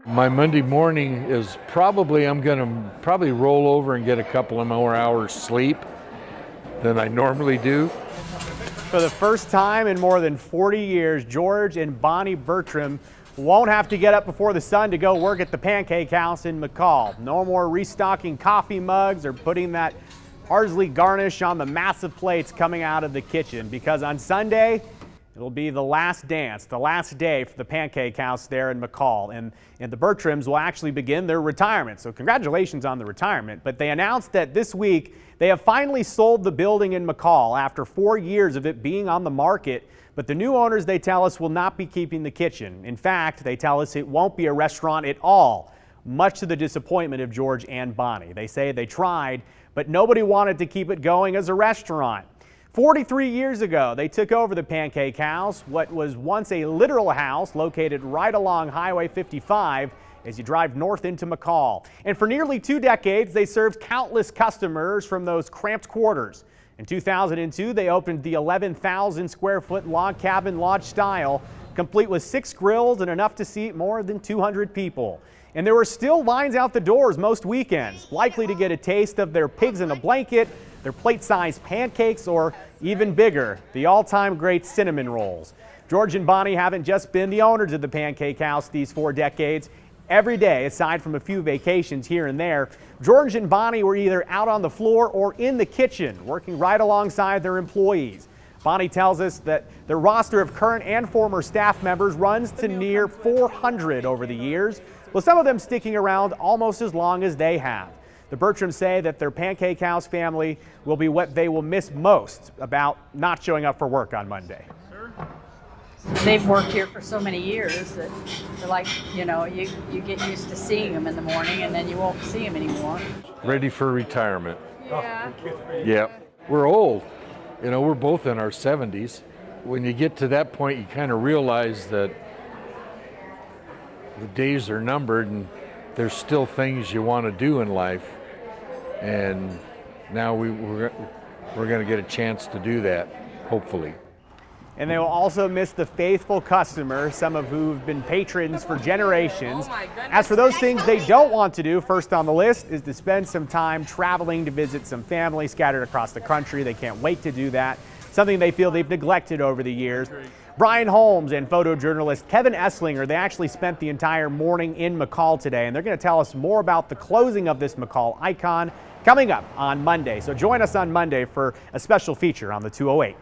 My Monday morning is I'm gonna probably roll over and get a couple of more hours sleep than I normally do. For the first time in more than 40 years, George and Bonnie Bertram won't have to get up before the sun to go work at the Pancake House in McCall. No more restocking coffee mugs or putting that parsley garnish on the massive plates coming out of the kitchen, because on Sunday, it'll be the last dance, the last day for the Pancake House there in McCall. And the Bertrams will actually begin their retirement. So congratulations on the retirement. But they announced that this week they have finally sold the building in McCall after 4 years of it being on the market. But the new owners, they tell us, will not be keeping the kitchen. In fact, they tell us it won't be a restaurant at all, much to the disappointment of George and Bonnie. They say they tried, but nobody wanted to keep it going as a restaurant. 43 years ago, they took over the Pancake House, what was once a literal house located right along Highway 55 as you drive north into McCall. And for nearly 2 decades, they served countless customers from those cramped quarters. In 2002, they opened the 11,000 square foot log cabin lodge style, complete with 6 grills and enough to seat more than 200 people. And there were still lines out the doors most weekends, likely to get a taste of their pigs in a blanket, their plate-sized pancakes, or even bigger, the all-time great cinnamon rolls. George and Bonnie haven't just been the owners of the Pancake House these 4 decades. Every day, aside from a few vacations here and there, George and Bonnie were either out on the floor or in the kitchen, working right alongside their employees. Bonnie tells us that their roster of current and former staff members runs to near 400 over the years, with some of them sticking around almost as long as they have. The Bertrams say that their Pancake House family will be what they will miss most about not showing up for work on Monday. They've worked here for so many years that they're like, you get used to seeing them in the morning and then you won't see them anymore. Ready for retirement. Yeah. Yeah, we're old. We're both in our 70s. When you get to that point, you kind of realize that the days are numbered and there's still things you want to do in life. And now we're going to get a chance to do that, hopefully. And they will also miss the faithful customers, some of who have been patrons for generations. As for those things they don't want to do, first on the list is to spend some time traveling to visit some family scattered across the country. They can't wait to do that, something they feel they've neglected over the years. Brian Holmes and photojournalist Kevin Esslinger, they actually spent the entire morning in McCall today, and they're going to tell us more about the closing of this McCall icon coming up on Monday. So join us on Monday for a special feature on the 208.